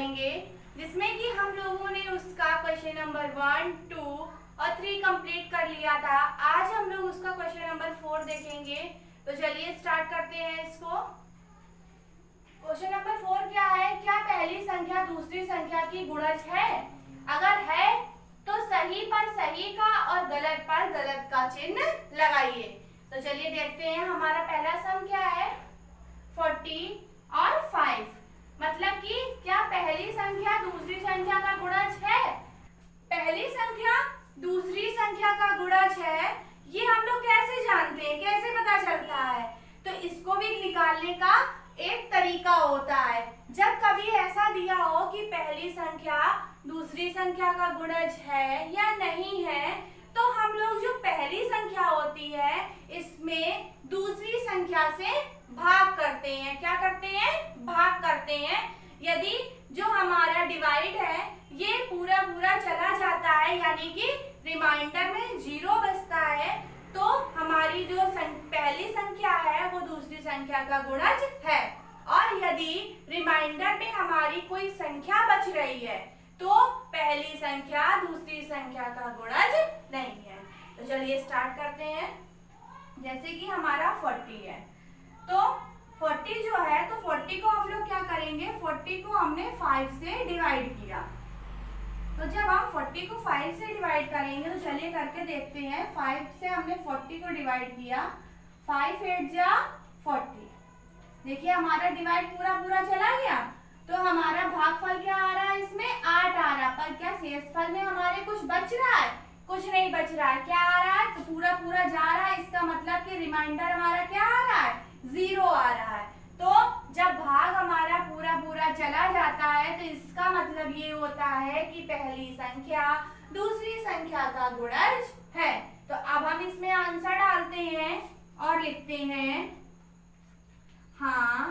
पढ़ेंगे जिसमें कि हम लोगों ने उसका क्वेश्चन नंबर 1, 2 और 3 कंप्लीट कर लिया था। आज हम लोग उसका क्वेश्चन नंबर 4 देखेंगे। तो चलिए स्टार्ट करते हैं इसको। क्वेश्चन नंबर 4 क्या है? क्या पहली संख्या दूसरी संख्या की गुणज है? अगर है तो सही पर सही का और गलत पर गलत का चिन्ह लगाइए। तो चलिए देखते हैं हमारा पहला सम क्या है। 40 और 5 मतलब कि क्या पहली संख्या दूसरी संख्या का गुणज है? पहली संख्या दूसरी संख्या का गुणज है, ये हम लोग कैसे जानते हैं, कैसे पता चलता है? तो इसको भी निकालने का एक तरीका होता है। जब कभी ऐसा दिया हो कि पहली संख्या दूसरी संख्या का गुणज है या नहीं है, तो हम लोग जो पहली संख्या होती है इसमें दूसरी संख्या से भाग करते हैं। क्या करते हैं? भाग करते हैं। यदि जो हमारा डिवाइड है ये पूरा पूरा चला जाता है, यानी कि रिमाइंडर में 0 बचता है, तो हमारी जो पहली संख्या है वो दूसरी संख्या का गुणज है। और यदि रिमाइंडर में हमारी कोई संख्या बच रही है तो पहली संख्या दूसरी संख्या का गुणज नहीं है। तो चलिए स्टार्ट करते हैं। जैसे कि हमारा 40 है, तो 40 जो है, तो 40 को हम लोग क्या करेंगे, 40 को हमने 5 से डिवाइड किया। तो जब हम 40 को 5 से डिवाइड करेंगे तो चलिए करके देखते हैं। 5 से हमने 40 को डिवाइड किया, 5 8 जा 40। देखिए हमारा डिवाइड पूरा पूरा चला गया, तो हमारा भागफल क्या आ रहा है, इसमें 8 आ रहा। पर क्या शेषफल में हमारे कुछ बच रहा है? कुछ नहीं बच रहा है। क्या आ रहा है? तो पूरा पूरा जा रहा है। इसका मतलब कि रिमाइंडर हमारा क्या आ रहा है, 0 आ रहा है। तो जब भाग हमारा पूरा पूरा चला जाता है तो इसका मतलब ये होता है कि पहली संख्या दूसरी संख्या का गुणज है। तो अब हम इसमें आंसर डालते हैं और लिखते हैं हाँ,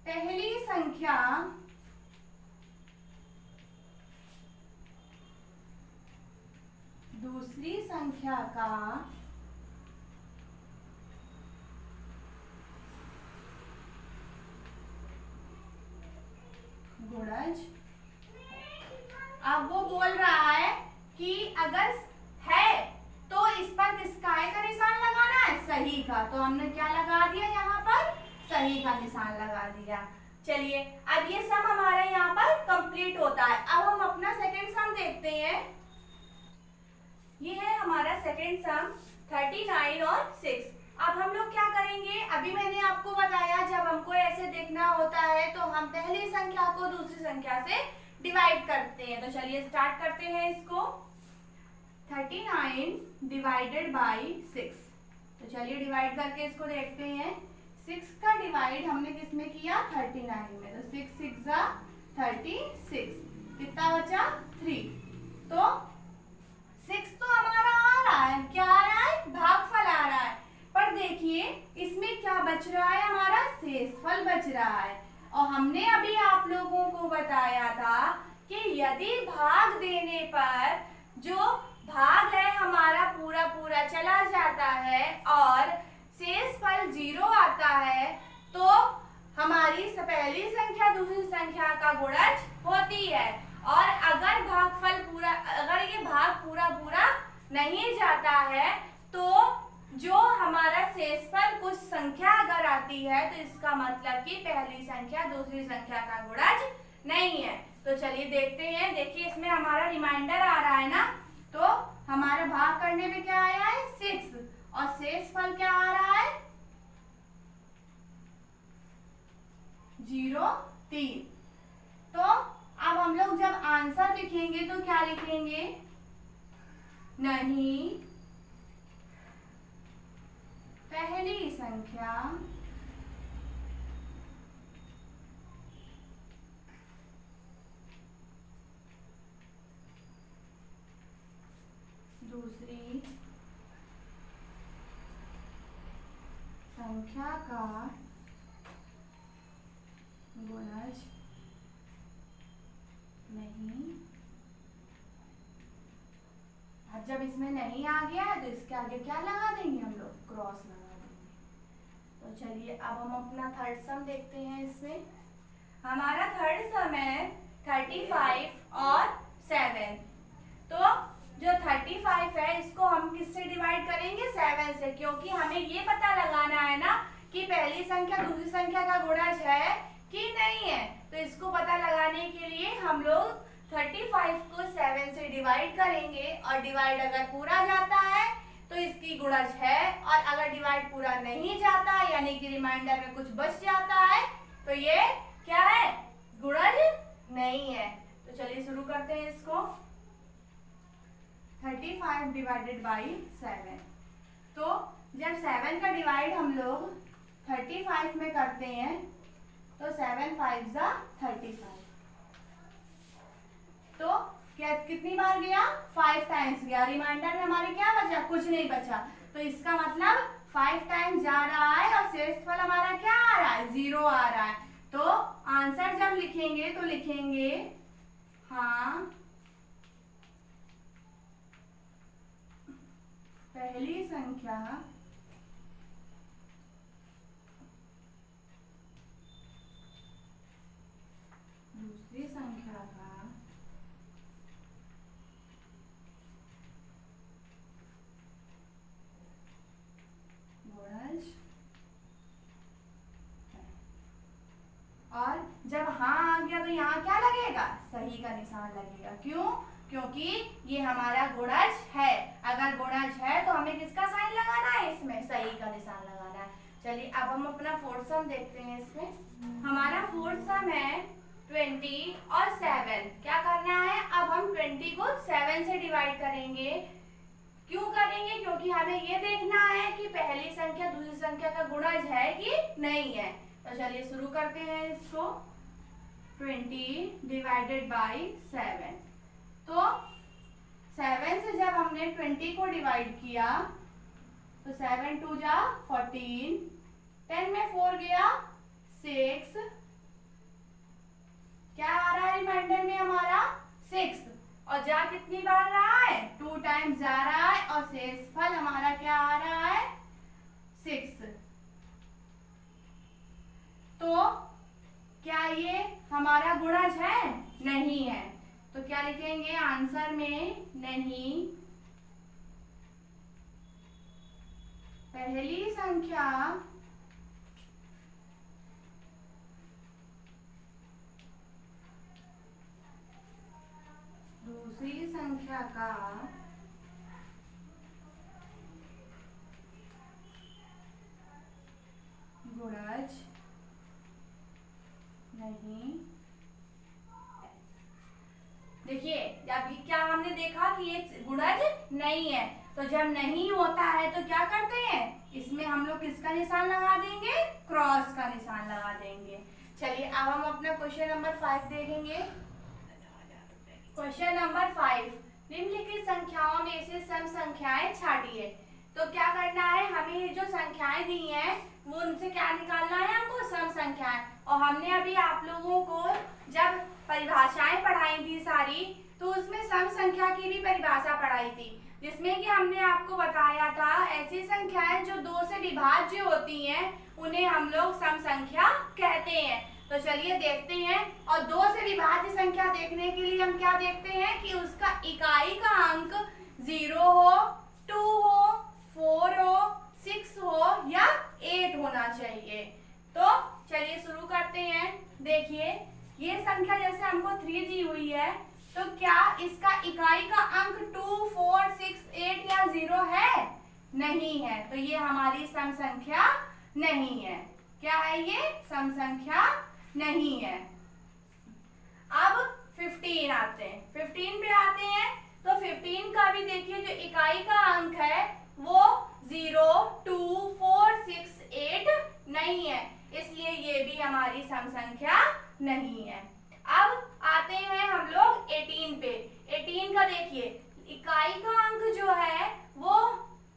पहली संख्या दूसरी संख्या का गुणज। अब वो बोल रहा है कि अगर है तो इस पर किसका का निशान लगाना है, सही का। तो हमने क्या लगा दिया, यहाँ पर सही का निशान लगा दिया। चलिए अब ये सम हमारा यहाँ पर कंप्लीट होता है। अब हम अपना सेकंड सम देखते हैं। ये है हमारा सेकंड सम 39 और 6। अब हम लोग क्या करेंगे, अभी मैंने आपको बताया जब हमको ऐसे देखना होता है तो हम पहली संख्या को दूसरी संख्या से डिवाइड करते हैं। तो चलिए स्टार्ट करते हैं इसको। 39 डिवाइडेड बाय 6। तो चलिए डिवाइड करके इसको देखते हैं। 6 का डिवाइड हमने किसमें किया, 39 में। तो 6 6 जा 36, कितना बचा 3। तो 6 तो हमारा आ रहा है, क्या आ रहा है, भागफल आ रहा है। पर देखिए इसमें क्या बच रहा है, हमारा शेषफल बच रहा है। और हमने अभी आप लोगों को बताया था कि यदि भाग देने पर जो भाग है हमारा पूरा पूरा चला जाता है और शेषफल 0 आता है, तो हमारी पहली संख्या दूसरी संख्या का गुणज होती है। और अगर भागफल पूरा, अगर ये भाग पूरा पूरा नहीं जाता है तो जो हमारा शेषफल कुछ संख्या अगर आती है तो इसका मतलब कि पहली संख्या दूसरी संख्या का गुणज नहीं है। तो चलिए देखते हैं। देखिए इसमें हमारा रिमाइंडर आ रहा है ना, तो हमारा भाग करने पे क्या आया है, 6, और शेषफल क्या आ रहा है, 0 3। तो अब हम लोग जब आंसर लिखेंगे तो क्या लिखेंगे, नहीं पहली संख्या दूसरी संख्या का गुणज नहीं। अब जब इसमें नहीं आ गया है तो इसके आगे क्या लगा देंगे हम लोग, क्रॉस लगा देंगे। तो चलिए अब हम अपना थर्ड सम देखते हैं। इसमें हमारा थर्ड सम है 35 और 7। तो जो 35 है इसको हम किससे डिवाइड करेंगे? 7 से, क्योंकि हमें ये पता लगाना है ना कि पहली संख्या दूसरी संख्या का गुणज है कि नहीं है। तो इसको पता लगाने के लिए हम लोग 35 को 7 से डिवाइड करेंगे और डिवाइड अगर पूरा जाता है तो इसकी गुणज है, और अगर डिवाइड पूरा नहीं जाता यानी कि रिमाइंडर में कुछ बच जाता है तो ये क्या है? गुणज नहीं है। तो चलिए शुरू करते हैं इसको। 35 डिवाइडेड बाई 7। तो जब 7 का डिवाइड हम लोग 35 में करते हैं तो 7 5 जा 35। तो क्या कितनी बार गया? 5 टाइम्स गया। रिमाइंडर में हमारे क्या बचा? कुछ नहीं बचा। तो इसका मतलब 5 टाइम्स जा रहा है और शेषफल हमारा क्या आ रहा है? 0 आ रहा है। तो आंसर जब लिखेंगे तो लिखेंगे हाँ पहली संख्या दूसरी संख्या का गुणज है। और जब हाँ आ गया तो यहाँ क्या लगेगा? सही का निशान लगेगा। क्यों? क्योंकि ये हमारा गुणज है। अगर गुणज है तो हमें किसका साइन लगाना है? इसमें सही का निशान लगाना है। चलिए अब हम अपना फोर्थ सम देखते हैं। इसमें हमारा फोर्थ सम है 20 और 7। क्या करना है? अब हम 20 को 7 से डिवाइड करेंगे। क्यों करेंगे? क्योंकि हमें ये देखना है कि पहली संख्या दूसरी संख्या का गुणज है कि नहीं है। तो चलिए शुरू करते हैं इसको। 20 डिवाइडेड बाई 7। तो 7 से जब हमने 20 को डिवाइड किया तो 7 2 जा 14, 10 में 4 गया 6, क्या आ रहा है रिमाइंडर में हमारा? 6। और जा कितनी बार रहा है? 2 टाइम्स जा रहा है और शेषफल हमारा क्या आ रहा है? 6। तो क्या ये हमारा गुणज है? नहीं है। तो क्या लिखेंगे आंसर में? नहीं। पहली संख्या दूसरी संख्या का गुणज नहीं। देखिए अभी क्या हमने देखा कि ये गुणज नहीं है। तो जब नहीं होता है तो क्या करते हैं? इसमें हम लोग किसका निशान लगा देंगे? क्रॉस का निशान लगा देंगे। चलिए अब हम अपना क्वेश्चन नंबर 5 देखेंगे। क्वेश्चन नंबर 5, निम्नलिखित संख्याओं में से सम संख्याएं छांटिए। तो क्या करना है? हमें ये जो संख्याएं दी हैं वो उनसे क्या निकालना है? हमको सम संख्याएं। और हमने अभी आप लोगों को जब परिभाषाएं पढ़ाई थी सारी, तो उसमें सम संख्या की भी परिभाषा पढ़ाई थी, जिसमें कि हमने आपको बताया था ऐसी संख्याएं जो 2 से विभाज्य होती हैं उन्हें हम लोग सम संख्या कहते हैं। तो चलिए देखते हैं। और 2 से विभाज्य संख्या देखने के लिए हम क्या देखते हैं कि उसका इकाई का अंक 0 हो, 2 हो, 4 हो, 6 हो या 8 होना चाहिए। तो चलिए शुरू करते हैं। देखिए ये संख्या जैसे हमको 3 दी हुई है, तो क्या इसका इकाई का अंक 2, 4, 6, 8 या 0 है? नहीं है। तो ये हमारी सम संख्या नहीं है। क्या है ये? सम संख्या नहीं है। अब 15 आते हैं। 15 पे आते हैं तो 15 का भी देखिए जो इकाई का अंक है वो 0, 2, 4, 6, 8 नहीं है, इसलिए ये भी हमारी सम संख्या नहीं है। अब आते हैं हम लोग 18 पे। 18 का देखिए इकाई का अंक जो है वो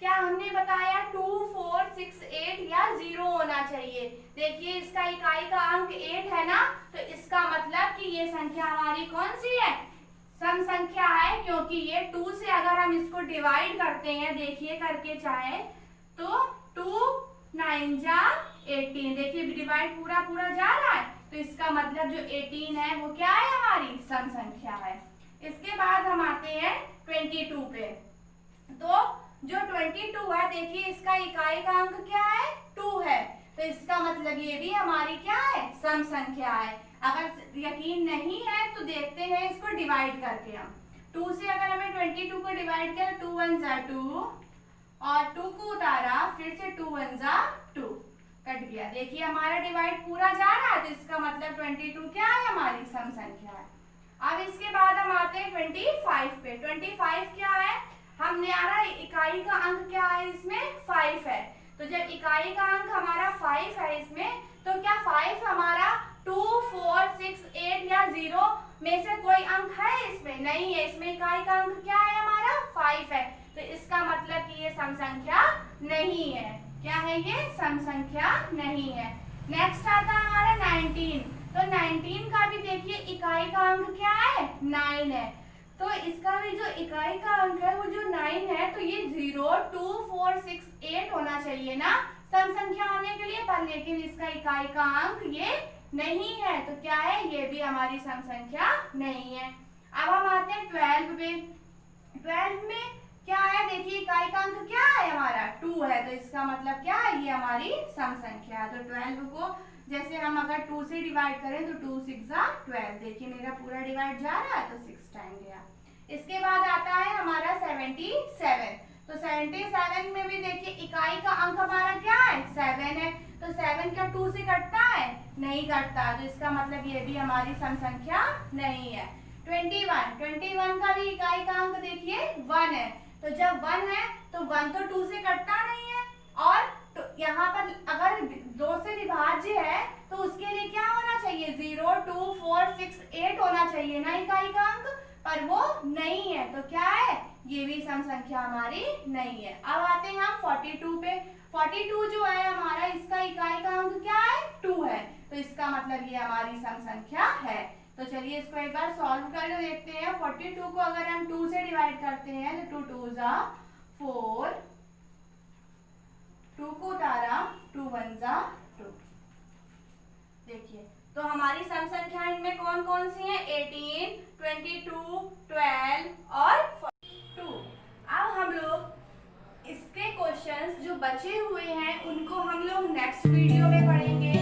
क्या हमने बताया? 2, 4, 6, 8 या 0 होना चाहिए। देखिए इसका इकाई का अंक 8 है ना, तो इसका मतलब कि ये संख्या हमारी कौन सी है? सम संख्या है, क्योंकि ये 2 से अगर हम इसको डिवाइड करते हैं, देखिए करके चाहे तो 2 9 जा 18। देखिए डिवाइड पूरा पूरा जा रहा है, तो इसका मतलब जो 18 है वो क्या है, हमारी सम संख्या है। इसके बाद हम आते हैं 22 पे। तो जो 22 है, देखिए इसका इकाई का अंक क्या है, 2 है, तो इसका मतलब ये भी हमारी क्या है, सम संख्या है। अगर यकीन नहीं है तो देखते हैं इसको डिवाइड करके। हम 2 से अगर हमें 22 को डिवाइड किया, 2 1 जा 2 और 2 को उतारा, फिर से 2 1 जा 2, कट गया। देखिए हमारा डिवाइड पूरा जा रहा है, तो इसका मतलब 22 क्या है, हमारी सम संख्या है। अब इसके बाद हम आते हैं 25 पे। 25 क्या है, हमने आ रहा इकाई का अंक क्या है, इसमें 5 है। तो जब इकाई का अंक हमारा 5 है इसमें, तो क्या 5 हमारा 2 4 6 8 या 0 में से कोई अंक है इसमें? नहीं है। इसमें इकाई का अंक क्या है, हमारा 5 है, तो इसका मतलब कि ये सम संख्या नहीं है। क्या है, ये सम संख्या नहीं है। नेक्स्ट आता है हमारा 19। तो 19 का भी देखिए इकाई का अंक क्या है, 9 है, तो इसका भी जो इकाई का अंक है वो जो 9 है, तो ये 0 2 4 6 8 होना चाहिए ना सम संख्या होने के लिए, पर लेकिन इसका इकाई का अंक ये नहीं है, तो क्या है, ये भी हमारी सम संख्या नहीं है। अब हम आते हैं 12 पे। 12 में क्या है, देखिए इकाई का अंक क्या है, हमारा 2 है, तो इसका मतलब क्या है, ये हमारी सम संख्या है। तो 12 को जैसे हम अगर 2 से डिवाइड करें, तो 2 6 जा 12। देखिए मेरा पूरा डिवाइड जा रहा है, तो 6 टाइम गया। इसके बाद आता है हमारा 77। तो 77 में भी देखिए इकाई का अंक हमारा क्या है, 7 है, तो 7 क्या 2 से कटता है, नहीं कटता, तो इसका मतलब ये भी हमारी सम संख्या नहीं है। 21 का भी इकाई का अंक देखिए 1 है, तो जब 1 है तो 1 तो 2 से कटता नहीं है, और तो यहाँ पर अगर 2 से विभाज्य है तो उसके लिए क्या होना चाहिए, 0 2 4 6 8 होना चाहिए ना इकाई का अंक, पर वो नहीं है, तो क्या है, ये भी सम संख्या हमारी नहीं है। अब आते हैं हम 42 पे। 42 जो है हमारा, इसका इकाई का अंक क्या है, 2 है, तो इसका मतलब ये हमारी सम संख्या है। तो चलिए इसको एक बार सॉल्व करके देखते हैं। 42 को अगर हम 2 से डिवाइड करते हैं, तो 2 2 जा 4, 2 को उतारा, 2 1 जा 2। देखिए तो हमारी सम संख्या इनमें कौन कौन सी हैं, 18 22 12 और 42। अब हम लोग इसके क्वेश्चंस जो बचे हुए हैं उनको हम लोग नेक्स्ट वीडियो में पढ़ेंगे।